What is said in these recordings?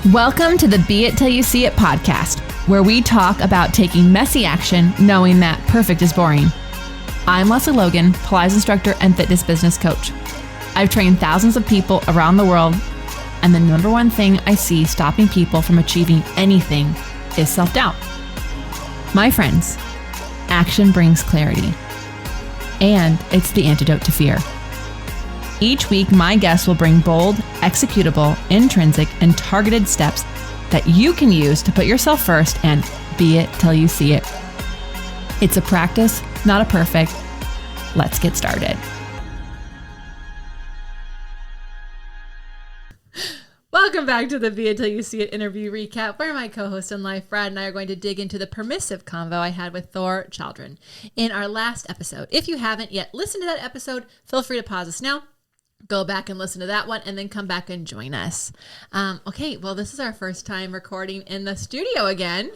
Welcome to the Be It Till You See It podcast, where we talk about taking messy action, knowing that perfect is boring. I'm Lesley Logan, Pilates instructor and fitness business coach. I've trained thousands of people around the world, and the number one thing I see stopping people from achieving anything is self-doubt. My friends, action brings clarity, and it's the antidote to fear. Each week, my guests will bring bold, executable, intrinsic, and targeted steps that you can use to put yourself first and be it till you see it. It's a practice, not a perfect. Let's get started. Welcome back to the Be It Till You See It interview recap, where my co-host in life, Brad, and I are going to dig into the permissive convo I had with Thor Chaldron in our last episode. If you haven't yet listened to that episode, feel free to pause us now. Go back and listen to that one and then come back and join us. Okay, well, this is our first time recording in the studio again.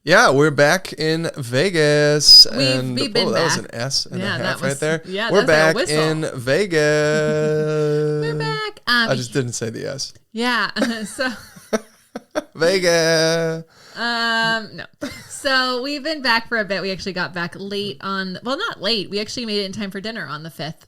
Yeah, we're back in Vegas. We've been that back. was an S and a half right there. Yeah, we're back like in Vegas. We're back. I just didn't say the S. Yeah, so... Vegas. No. So we've been back for a bit. We actually got back late on... Well, not late. We actually made it in time for dinner on the 5th.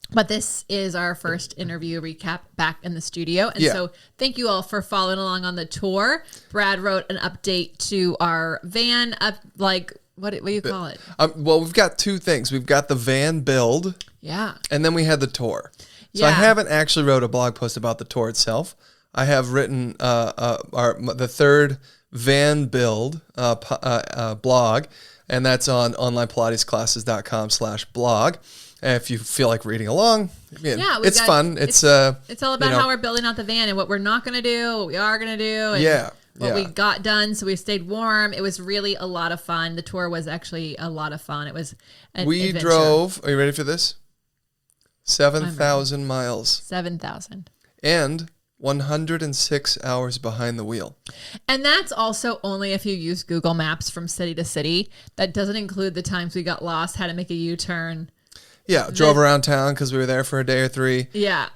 But this is our first interview recap back in the studio. And so thank you all for following along on the tour. Brad wrote an update to our van up, like, what do you call it? Well, we've got two things. We've got the van build. Yeah. And then we had the tour. So I haven't actually wrote a blog post about the tour itself. I have written the third van build blog, and that's on onlinepilatesclasses.com/blog. And if you feel like reading along, it's fun. It's all about how we're building out the van and what we're not going to do, what we are going to do, and what we got done. So we stayed warm. It was really a lot of fun. The tour was actually a lot of fun. It was an adventure. Drove. Are you ready for this? 7,000 miles. 7,000. And 106 hours behind the wheel. And that's also only if you use Google Maps from city to city. That doesn't include the times we got lost, had to make a U-turn. Yeah, drove around town because we were there for a day or three. Yeah,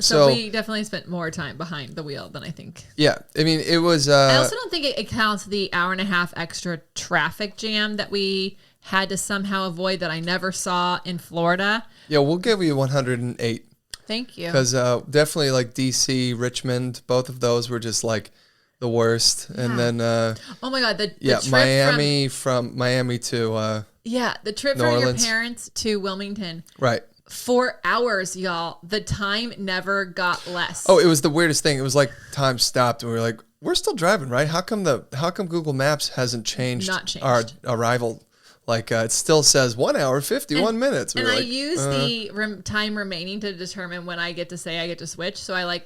So we definitely spent more time behind the wheel than I think. Yeah, I mean, it was... I also don't think it counts the hour and a half extra traffic jam that we had to somehow avoid that I never saw in Florida. Yeah, we'll give you 108. Thank you. Because definitely like D.C., Richmond, both of those were just like the worst. Yeah. And then... oh my God, the trip from Miami to... the trip from your parents to Wilmington. Right. 4 hours, y'all. The time never got less. Oh, it was the weirdest thing. It was like time stopped and we were like, we're still driving, right? How come Google Maps hasn't changed, our arrival? Like it still says 1 hour, 51 minutes. And I use the time remaining to determine when I get to say I get to switch. So I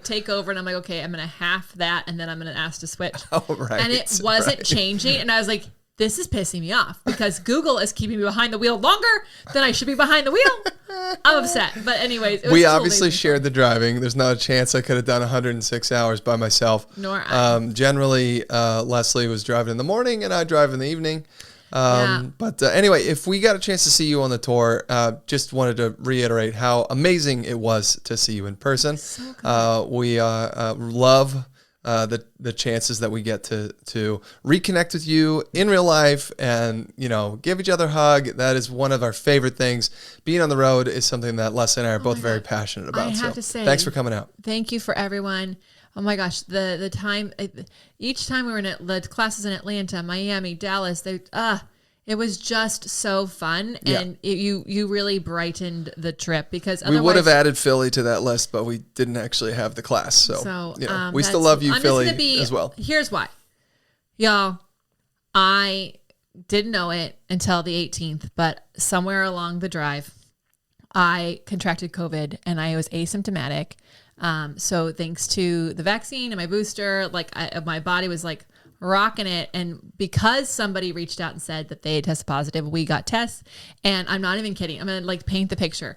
take over and I'm like, okay, I'm going to half that and then I'm going to ask to switch. Oh, right. And it wasn't changing. And I was like, this is pissing me off because Google is keeping me behind the wheel longer than I should be behind the wheel. I'm upset. But anyways, we obviously shared the driving. There's not a chance I could have done 106 hours by myself. Nor I. Generally, Lesley was driving in the morning and I drive in the evening. But anyway, if we got a chance to see you on the tour, just wanted to reiterate how amazing it was to see you in person. So good. We love the chances that we get to reconnect with you in real life and, give each other a hug. That is one of our favorite things. Being on the road is something that Lesley and I are both very passionate about. I have to say, thanks for coming out. Thank you for everyone. Oh my gosh, the time, each time we were in the classes in Atlanta, Miami, Dallas, it was just so fun, and you really brightened the trip because otherwise, we would have added Philly to that list, but we didn't actually have the class. So we still love you, Philly, as well. Here's why, y'all. I didn't know it until the 18th, but somewhere along the drive, I contracted COVID and I was asymptomatic. So thanks to the vaccine and my booster, my body was like rocking it. And because somebody reached out and said that they had tested positive, we got tests. And I'm not even kidding. I'm going to paint the picture.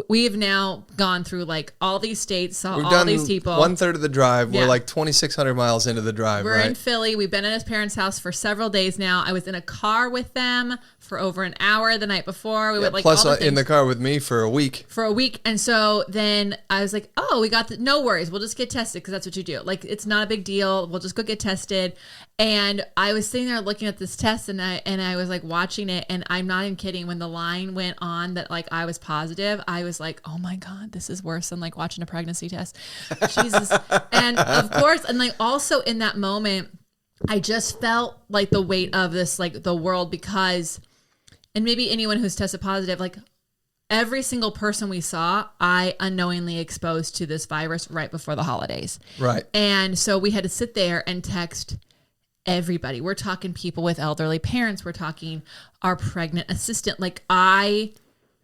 we've now gone through like all these states, saw We've all done these people. 1/3 of the drive. Yeah. We're like 2,600 miles into the drive, We're right? in Philly. We've been at his parents' house for several days now. I was in a car with them for over an hour the night before. We went like Plus all the in the things car with me for a week. for a week. And so then I was like, oh, we got no worries. We'll just get tested because that's what you do. Like, it's not a big deal. We'll just go get tested. And I was sitting there looking at this test and I was like watching it. And I'm not even kidding. When the line went on that like I was positive, I was like, oh my God, this is worse than like watching a pregnancy test. Jesus. And of course, and like also in that moment, I just felt like the weight of this, like the world, because, and maybe anyone who's tested positive, like every single person we saw, I unknowingly exposed to this virus right before the holidays. Right. And so we had to sit there and text everybody. We're talking people with elderly parents. We're talking our pregnant assistant.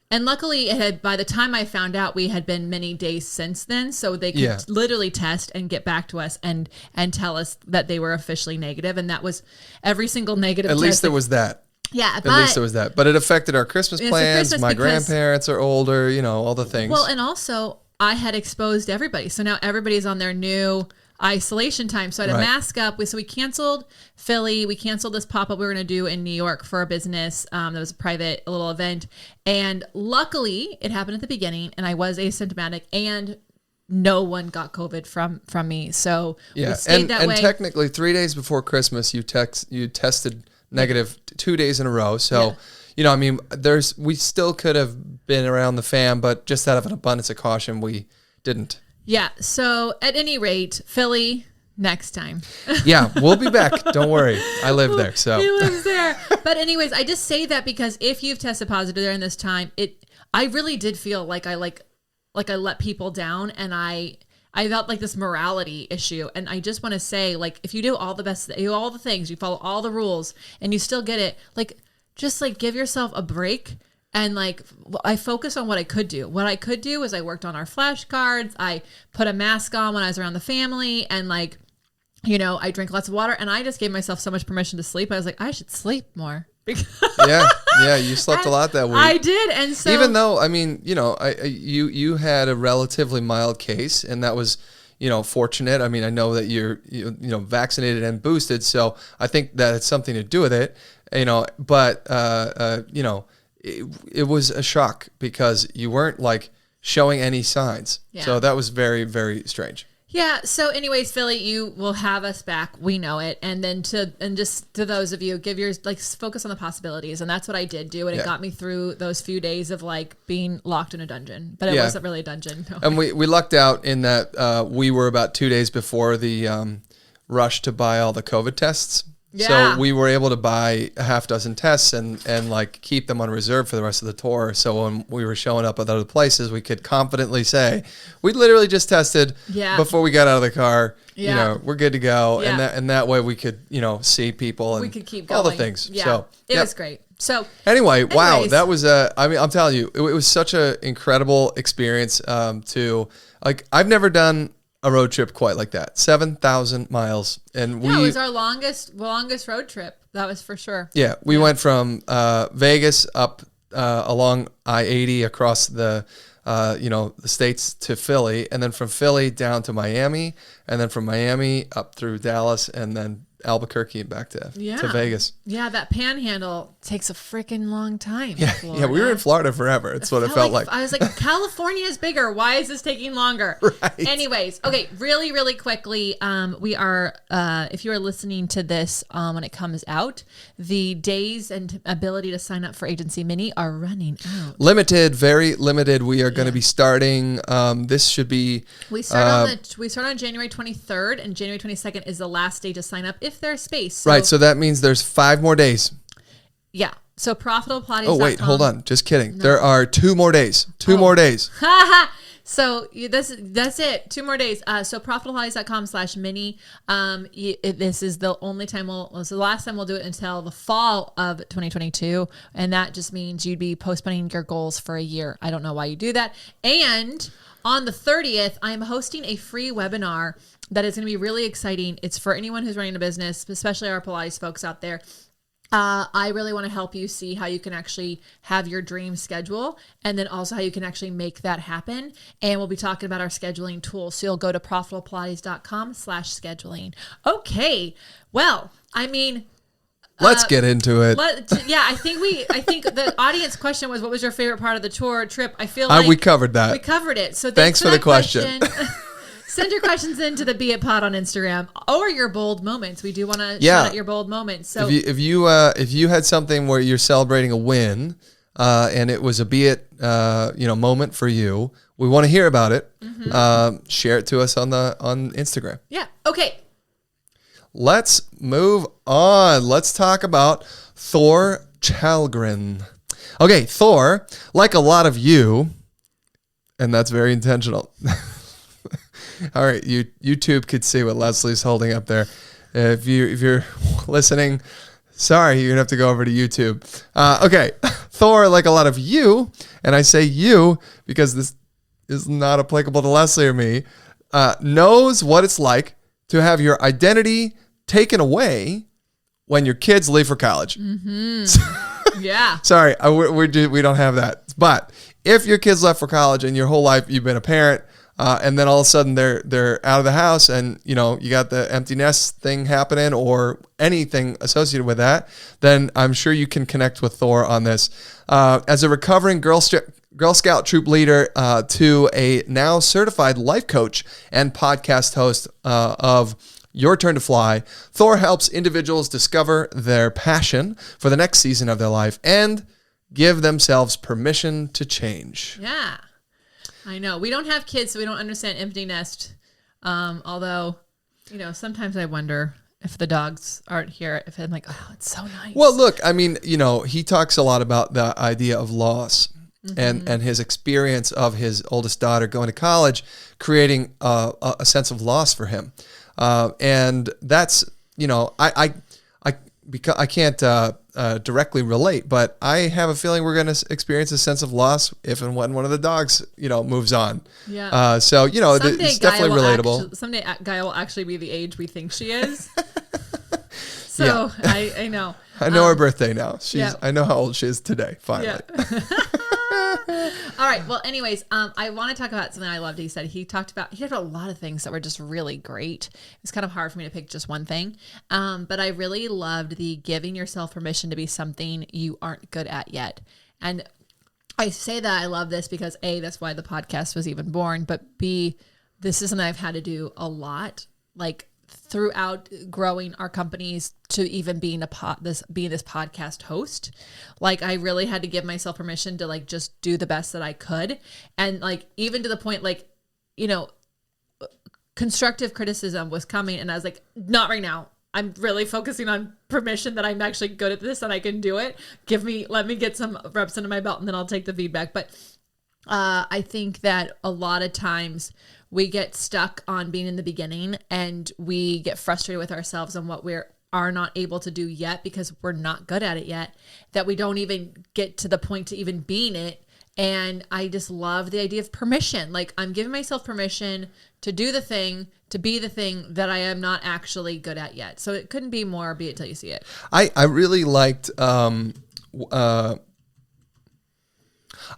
And luckily it had, by the time I found out, we had been many days since then. So they could literally test and get back to us and tell us that they were officially negative. And that was every single negative At test. least there was that. Yeah. At least there was that. But it affected our Christmas plans. Christmas My because- grandparents are older, all the things. Well, and also I had exposed everybody. So now everybody's on their new isolation time. So I had a mask up. So we canceled Philly. We canceled this pop-up we were going to do in New York for a business. That was a little event. And luckily it happened at the beginning and I was asymptomatic and no one got COVID from me. So we stayed that way. And technically 3 days before Christmas, you tested negative 2 days in a row. So, we still could have been around the fam, but just out of an abundance of caution, we didn't. Yeah. So at any rate, Philly, next time. Yeah, we'll be back. Don't worry. I live there. So he lives there. But anyways, I just say that because if you've tested positive during this time, I really did feel like I let people down and I felt like this morality issue. And I just want to say, like, if you do all the things, you follow all the rules and you still get it, like, just like give yourself a break. And like, I focused on what I could do. What I could do is I worked on our flashcards. I put a mask on when I was around the family and like, I drank lots of water and I just gave myself so much permission to sleep. I was like, I should sleep more. Yeah, you slept a lot that week. I did. And so even though, you had a relatively mild case and that was, fortunate. I mean, I know that you're vaccinated and boosted. So I think that it's something to do with it, but, it was a shock because you weren't like showing any signs. Yeah. So that was very, very strange. Yeah. So anyways, Philly, you will have us back. We know it. And then just to those of you, focus on the possibilities. And that's what I did do. And it got me through those few days of like being locked in a dungeon, but it wasn't really a dungeon. No. And we lucked out in that we were about 2 days before the rush to buy all the COVID tests. Yeah. So we were able to buy a half dozen tests and like keep them on reserve for the rest of the tour. So when we were showing up at other places, we could confidently say, we literally just tested before we got out of the car. Yeah. We're good to go. Yeah. And that way we could, see people and we could keep going. All the things. Yeah. So it was great. So anyways, wow, that was I'm telling you, it was such an incredible experience I've never done a road trip quite like that. 7,000 miles. And it was our longest road trip. That was for sure. Yeah. We went from Vegas up along I-80 across the States to Philly, and then from Philly down to Miami, and then from Miami up through Dallas, and then Albuquerque and back to Vegas. Yeah, that panhandle takes a freaking long time. Yeah, we were in Florida forever. It's what it felt like. I was like, California is bigger. Why is this taking longer? Right. Anyways, okay, really, really quickly, we are, if you are listening to this when it comes out, the days and ability to sign up for Agency Mini are running out. Limited, very limited. We are going to be starting. This should be. We start on January 23rd, and January 22nd is the last day to sign up if there's space. Right, so that means there's 5 more days. Yeah. So ProfitaBlePilates.com. Oh, wait, hold on. Just kidding. No. There are 2 more days. 2 more days. So that's it. 2 more days. So ProfitaBlePilates.com/mini. This is the only time the last time we'll do it until the fall of 2022. And that just means you'd be postponing your goals for a year. I don't know why you do that. And on the 30th, I'm hosting a free webinar that is going to be really exciting. It's for anyone who's running a business, especially our Pilates folks out there. I really want to help you see how you can actually have your dream schedule, and then also how you can actually make that happen. And we'll be talking about our scheduling tools. So you'll go to profitablepilates.com/scheduling. Okay. Well, I mean, let's get into it. I think the audience question was, what was your favorite part of the trip? I feel like we covered that. We covered it. So thanks for the question. Send your questions into the Beit Pod on Instagram, or your bold moments. We do want to shout out your bold moments. So if you had something where you're celebrating a win, and it was a Beit moment for you, we want to hear about it. Share it to us on Instagram. Yeah. Okay. Let's move on. Let's talk about Thor Chalgren. Okay, Thor, like a lot of you, and that's very intentional. All right, YouTube could see what Lesley's holding up there. If you're listening, sorry, you're gonna have to go over to YouTube. Okay, Thor, like a lot of you, and I say you because this is not applicable to Lesley or me, knows what it's like to have your identity taken away when your kids leave for college. Yeah. Sorry, we don't have that. But if your kids left for college and your whole life you've been a parent, and then all of a sudden they're out of the house, and you got the empty nest thing happening or anything associated with that, then I'm sure you can connect with Thor on this. As a recovering Girl Scout troop leader to a now certified life coach and podcast host of Your Turn to Fly, Thor helps individuals discover their passion for the next season of their life and give themselves permission to change. Yeah. I know. We don't have kids, so we don't understand empty nest. Although, sometimes I wonder if the dogs aren't here, if I'm like, oh, it's so nice. Well, look, I mean, he talks a lot about the idea of loss and his experience of his oldest daughter going to college, creating a sense of loss for him. And that's, I can't directly relate, but I have a feeling we're going to experience a sense of loss if and when one of the dogs, moves on. Yeah. So, it's definitely relatable. Someday Gaia will actually be the age we think she is. So yeah. I know. I know her birthday now. I know how old she is today, finally. Yeah. All right. Well, anyways, I want to talk about something I loved. He talked about a lot of things that were just really great. It's kind of hard for me to pick just one thing. But I really loved the giving yourself permission to be something you aren't good at yet. And I say that I love this because A, that's why the podcast was even born, but B, this is something I've had to do a lot, like throughout growing our companies to even being this podcast host. Like I really had to give myself permission to like just do the best that I could. And like, even to the point, like, constructive criticism was coming and I was like, not right now. I'm really focusing on permission that I'm actually good at this and I can do it. Let me get some reps under my belt and then I'll take the feedback. But I think that a lot of times we get stuck on being in the beginning and we get frustrated with ourselves on what we are not able to do yet because we're not good at it yet, that we don't even get to the point to even being it. And I just love the idea of permission. Like I'm giving myself permission to do the thing, to be the thing that I am not actually good at yet. So it couldn't be more be it till you see it. I really liked, I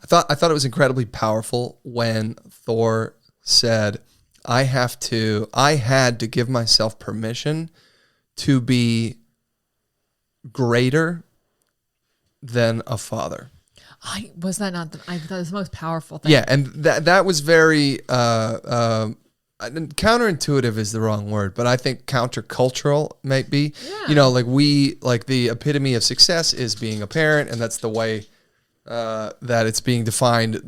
thought it was incredibly powerful when Thor said, I had to give myself permission to be greater than a father. I thought it was the most powerful thing. Yeah. And that was very, counterintuitive is the wrong word, but I think countercultural might be, like the epitome of success is being a parent. And that's the way, that it's being defined,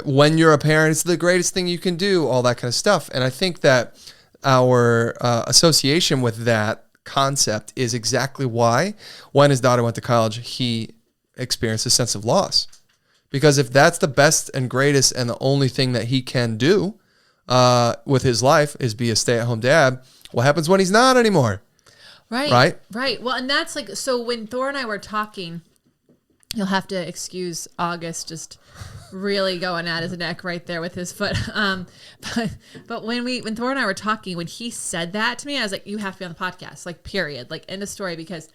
when you're a parent, it's the greatest thing you can do, all that kind of stuff. And I think that our association with that concept is exactly why when his daughter went to college, he experienced a sense of loss. Because if that's the best and greatest and the only thing that he can do with his life is be a stay-at-home dad, what happens when he's not anymore? Right. Well, and that's like, so when Thor and I were talking, you'll have to excuse August just really going at his neck right there with his foot. But when Thor and I were talking, when he said that to me, I was like, you have to be on the podcast, like period, like end of story, because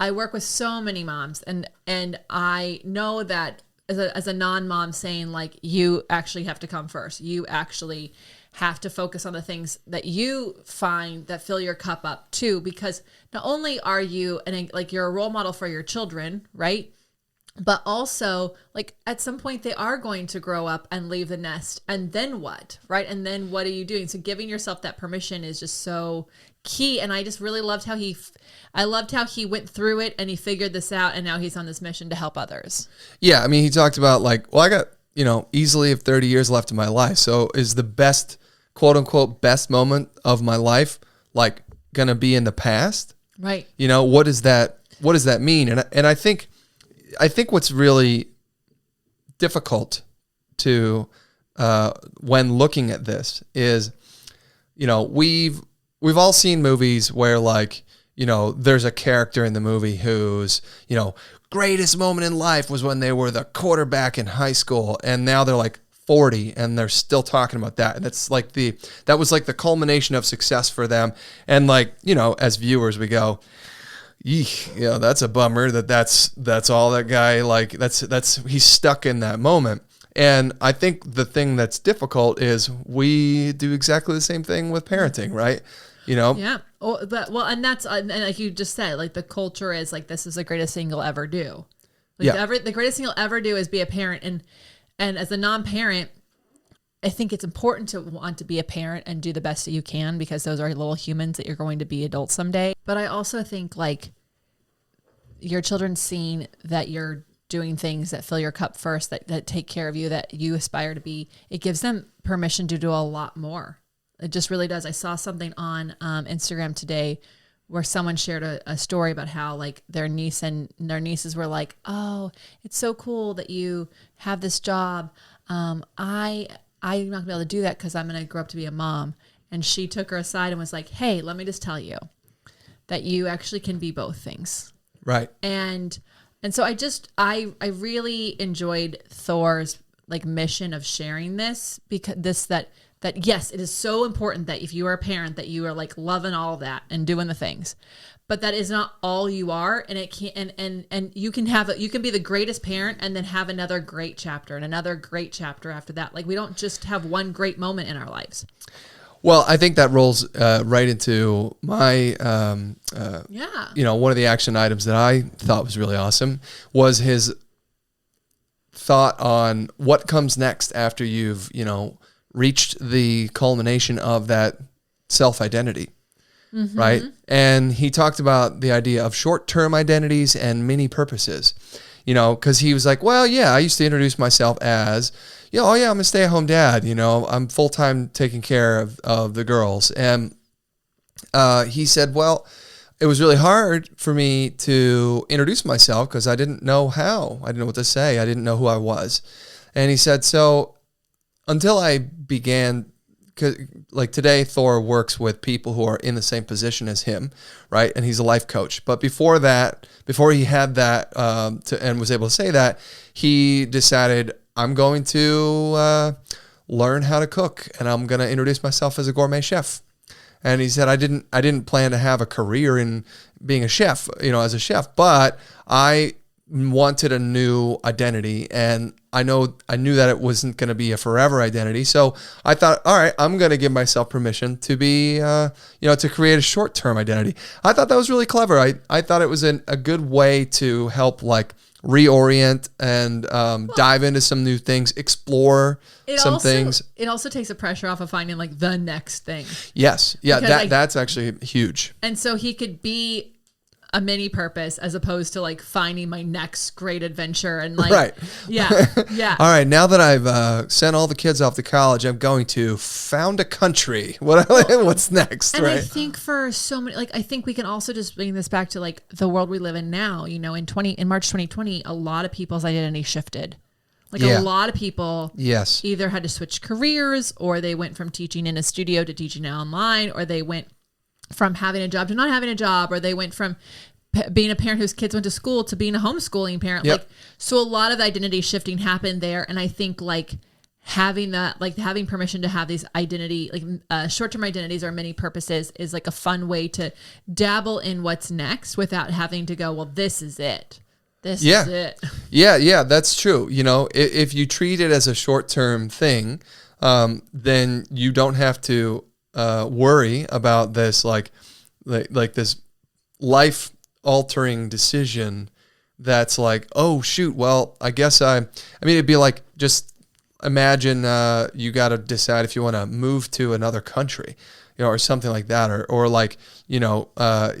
I work with so many moms, and I know that as a non-mom, saying like, you actually have to come first. You actually have to focus on the things that you find that fill your cup up too, because not only are you you're a role model for your children, right? But also, like, at some point they are going to grow up and leave the nest, and then what, right? And then what are you doing? So giving yourself that permission is just so key. And I just really loved how he went through it and he figured this out, and now he's on this mission to help others. Yeah, I mean, he talked about like, well, I got, easily 30 years left in my life. So is the best, quote unquote, best moment of my life like gonna be in the past? Right. What does that mean? And I think what's really difficult to when looking at this is, we've all seen movies where like, there's a character in the movie whose, greatest moment in life was when they were the quarterback in high school, and now they're like 40 and they're still talking about that. And that's like that was like the culmination of success for them. And like, as viewers we go, eek, that's a bummer that's all that guy, like he's stuck in that moment. And I think the thing that's difficult is we do exactly the same thing with parenting, right? Yeah. And that's, and like you just said, like the culture is like, this is the greatest thing you'll ever do. Like the greatest thing you'll ever do is be a parent. And as a non-parent, I think it's important to want to be a parent and do the best that you can, because those are little humans that you're going to be adults someday. But I also think like your children seeing that you're doing things that fill your cup first, that take care of you, that you aspire to be, it gives them permission to do a lot more. It just really does. I saw something on Instagram today where someone shared a story about how like their nieces were like, oh, it's so cool that you have this job. I'm not gonna be able to do that because I'm gonna grow up to be a mom. And she took her aside and was like, hey, let me just tell you that you actually can be both things. Right. And so I really enjoyed Thor's like mission of sharing this, because that yes, it is so important that if you are a parent that you are like loving all of that and doing the things, but that is not all you are. And it can't, and you can be the greatest parent and then have another great chapter and another great chapter after that. Like we don't just have one great moment in our lives. Well, I think that rolls right into my, one of the action items that I thought was really awesome was his thought on what comes next after you've, reached the culmination of that self-identity, right? And he talked about the idea of short-term identities and mini purposes, because he was like, well, yeah, I used to introduce myself as, I'm a stay-at-home dad, I'm full-time taking care of the girls. And he said, well, it was really hard for me to introduce myself because I didn't know how. I didn't know what to say. I didn't know who I was. And he said, so until I began, like today, Thor works with people who are in the same position as him, right? And he's a life coach. But before he had that and was able to say that, he decided, I'm going to learn how to cook, and I'm going to introduce myself as a gourmet chef. And he said, I didn't plan to have a career in being a chef, as a chef, but I wanted a new identity, and I knew that it wasn't going to be a forever identity. So I thought, all right, I'm going to give myself permission to be, to create a short-term identity. I thought that was really clever. I thought it was a good way to help like reorient and dive into some new things, explore some things. It also takes the pressure off of finding like the next thing. Yes. Yeah. That's actually huge. And so he could be a mini purpose as opposed to like finding my next great adventure and like, right. Yeah. Yeah. All right. Now that I've sent all the kids off to college, I'm going to found a country. What's next? And right. I think for so many, like, I think we can also just bring this back to like the world we live in now, in March 2020, a lot of people's identity shifted. Like a lot of people either had to switch careers, or they went from teaching in a studio to teaching online, or they went from having a job to not having a job, or they went from being a parent whose kids went to school to being a homeschooling parent. Yep. Like, so a lot of identity shifting happened there. And I think like having that, like having permission to have these identity, like short-term identities or many purposes is like a fun way to dabble in what's next without having to go, well, this is it. This is it. Yeah, that's true. You know, if you treat it as a short-term thing, then you don't have to worry about this like this life-altering decision that's like, oh shoot, well, I guess I mean, it'd be like, just imagine you got to decide if you want to move to another country, you know, or something like that, or like, you know, that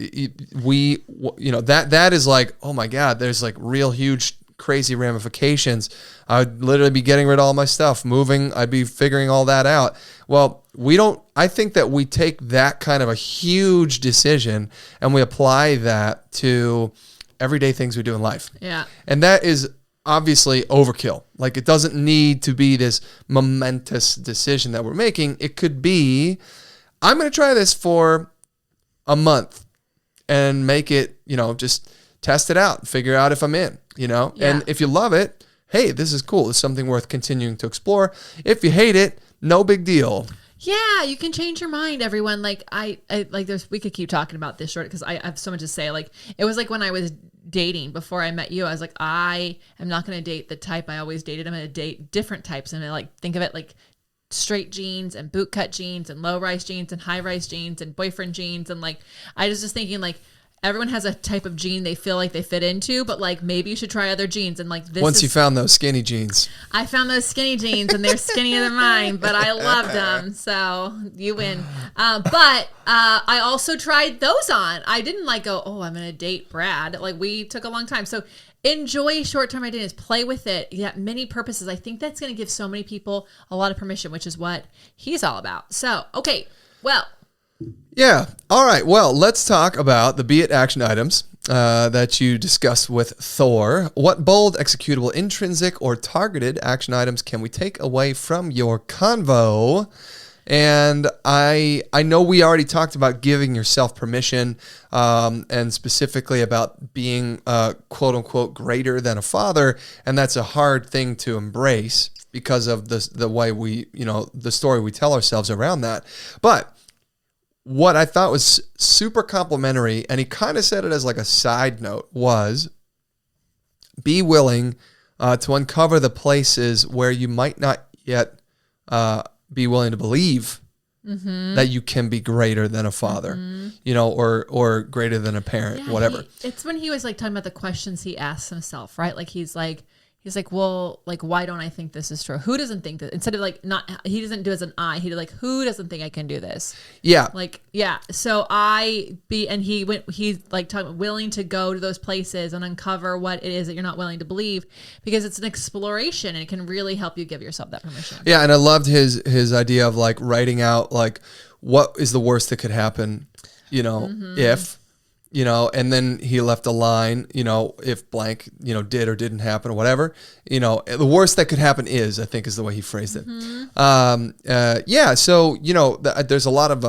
is like, oh my God, there's like real huge, crazy ramifications. I'd literally be getting rid of all my stuff, moving. I'd be figuring all that out. Well, I think that we take that kind of a huge decision and we apply that to everyday things we do in life. Yeah. And that is obviously overkill. Like, it doesn't need to be this momentous decision that we're making. It could be, I'm going to try this for a month and make it, you know, just test it out, figure out if I'm in, you know, and if you love it, hey, this is cool. It's something worth continuing to explore. If you hate it, no big deal. Yeah, you can change your mind, everyone. Like I like we could keep talking about this short because I have so much to say. Like, it was like when I was dating before I met you, I was like, I am not going to date the type I always dated. I'm going to date different types. And I like think of it like straight jeans and boot cut jeans and low rise jeans and high rise jeans and boyfriend jeans. And like, I was just thinking like, everyone has a type of jean they feel like they fit into, but like maybe you should try other jeans. And like this, once you found those skinny jeans, I found those skinny jeans and they're skinnier than mine, but I loved them. So you win. But I also tried those on. I didn't like go, oh, I'm going to date Brad. Like, we took a long time. So enjoy short-term identities, play with it. Yeah, many purposes. I think that's going to give so many people a lot of permission, which is what he's all about. So, okay, well. Yeah. All right. Well, let's talk about the beit action items that you discussed with Thor. What bold, executable, intrinsic, or targeted action items can we take away from your convo? And I know we already talked about giving yourself permission, and specifically about being quote unquote greater than a father, and that's a hard thing to embrace because of the way we, you know, the story we tell ourselves around that. But what I thought was super complimentary, and he kind of said it as like a side note, was be willing to uncover the places where you might not yet be willing to believe that you can be greater than a father, you know, or greater than a parent, whatever. It's when he was like talking about the questions he asks himself, right? Like he's like, well, like, why don't I think this is true? Who doesn't think that? Instead of like, he doesn't do it as an I, he did like, who doesn't think I can do this? Yeah. Like, yeah. So he's like talking, willing to go to those places and uncover what it is that you're not willing to believe, because it's an exploration and it can really help you give yourself that permission. Yeah. And I loved his idea of like writing out like, what is the worst that could happen, you know, if, you know, and then he left a line, you know, if blank, you know, did or didn't happen or whatever, you know, the worst that could happen is, I think is the way he phrased it. Yeah. So, you know, there's a lot of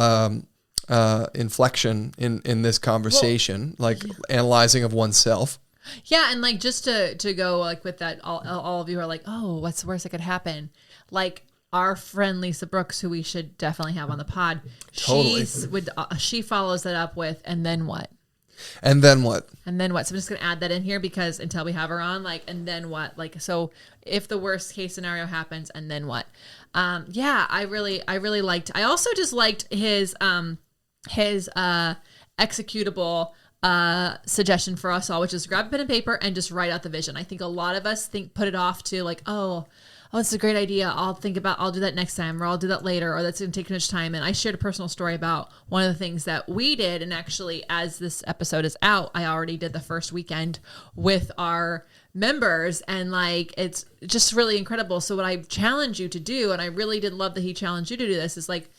inflection in this conversation, like analyzing of oneself. Yeah. And like, just to go like with that, all of you are like, oh, what's the worst that could happen? Like, our friend Lisa Brooks, who we should definitely have on the pod, Totally. She follows that up with, and then what? And then what? And then what? So I'm just going to add that in here because until we have her on, like, and then what? Like, so if the worst case scenario happens, and then what? Yeah, I really liked, I also just liked his executable suggestion for us all, which is grab a pen and paper and just write out the vision. I think a lot of us put it off to like, oh, it's a great idea. I'll do that next time, or I'll do that later, or that's going to take too much time. And I shared a personal story about one of the things that we did. And actually, as this episode is out, I already did the first weekend with our members, and like, it's just really incredible. So what I challenge you to do, and I really did love that he challenged you to do this, is like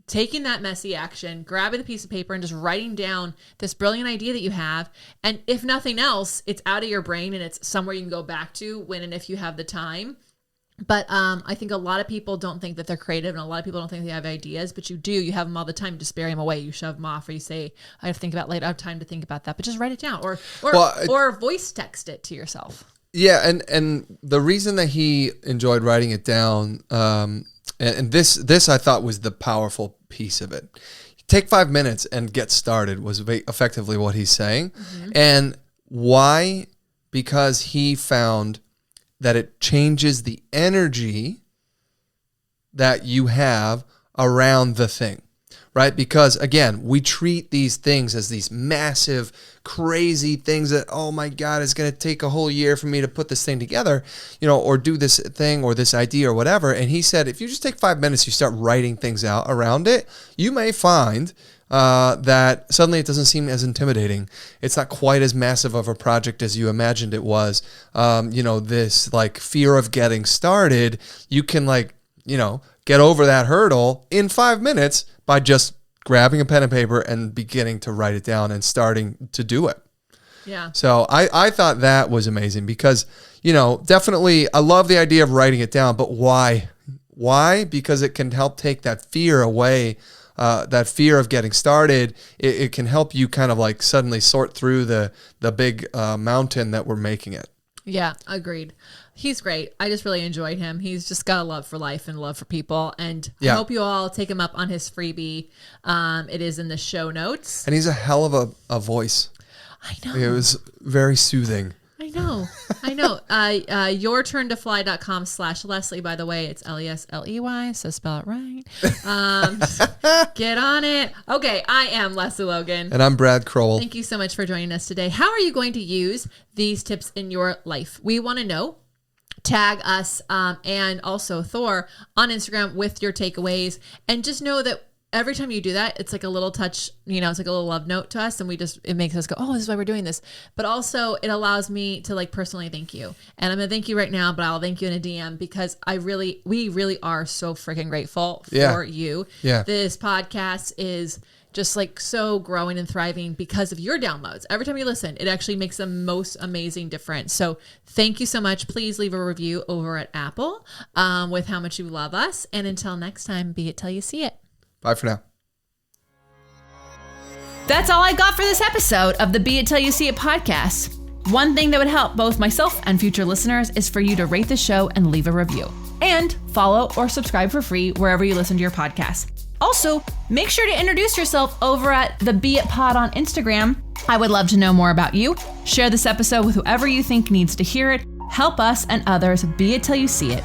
taking that messy action, grabbing a piece of paper and just writing down this brilliant idea that you have. And if nothing else, it's out of your brain and it's somewhere you can go back to when and if you have the time. But I think a lot of people don't think that they're creative, and a lot of people don't think they have ideas, but you do. You have them all the time. You just bury them away. You shove them off, or you say, I have to think about it later. I have time to think about that, but just write it down, or voice text it to yourself. Yeah, and the reason that he enjoyed writing it down, and this I thought was the powerful piece of it. Take 5 minutes and get started was effectively what he's saying. Mm-hmm. And why? Because he found that it changes the energy that you have around the thing, right? Because again, we treat these things as these massive, crazy things that, oh my God, it's going to take a whole year for me to put this thing together, or do this thing or this idea or whatever. And he said, if you just take 5 minutes, you start writing things out around it, you may find that suddenly it doesn't seem as intimidating. It's not quite as massive of a project as you imagined it was. This like fear of getting started, you can get over that hurdle in 5 minutes by just grabbing a pen and paper and beginning to write it down and starting to do it. Yeah. So I thought that was amazing because, definitely I love the idea of writing it down, but why? Why? Because it can help take that fear away, that fear of getting started. It can help you kind of like suddenly sort through the big mountain that we're making it. Yeah, agreed. He's great. I just really enjoyed him. He's just got a love for life and love for people. And I hope you all take him up on his freebie. It is in the show notes. And he's a hell of a voice. I know. It was very soothing. I know. yourturntofly.com/Lesley, by the way. It's Lesley, so spell it right. Get on it. Okay, I am Lesley Logan. And I'm Brad Crowell. Thank you so much for joining us today. How are you going to use these tips in your life? We want to know. Tag us and also Thor on Instagram with your takeaways. And just know that every time you do that, it's like a little touch, it's like a little love note to us. And it makes us go, oh, this is why we're doing this. But also it allows me to personally thank you. And I'm going to thank you right now, but I'll thank you in a DM because we really are so freaking grateful for you. Yeah. This podcast is just so growing and thriving because of your downloads. Every time you listen, it actually makes the most amazing difference. So thank you so much. Please leave a review over at Apple with how much you love us. And until next time, be it till you see it. Bye for now. That's all I got for this episode of the Be It Till You See It podcast. One thing that would help both myself and future listeners is for you to rate the show and leave a review. And follow or subscribe for free wherever you listen to your podcast. Also, make sure to introduce yourself over at the Be It Pod on Instagram. I would love to know more about you. Share this episode with whoever you think needs to hear it. Help us and others be it till you see it.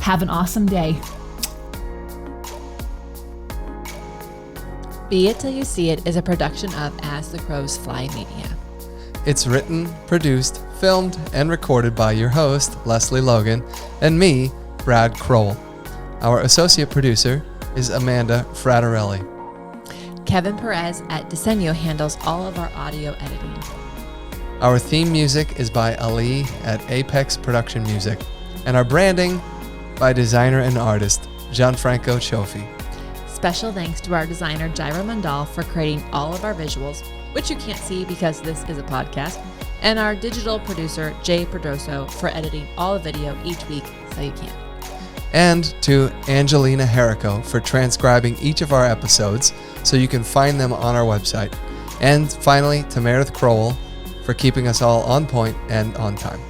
Have an awesome day. Be It Till You See It is a production of As the Crows Fly Media. It's written, produced, filmed, and recorded by your host, Lesley Logan, and me, Brad Crowell. Our associate producer is Amanda Fraterelli. Kevin Perez at Disenyo handles all of our audio editing. Our theme music is by Ali at Apex Production Music, and our branding by designer and artist Gianfranco Cioffi. Special thanks to our designer Jaira Mandal for creating all of our visuals, which you can't see because this is a podcast, and our digital producer Jay Perdoso for editing all the video each week so you can. And to Angelina Herrico for transcribing each of our episodes so you can find them on our website. And finally, to Meredith Crowell for keeping us all on point and on time.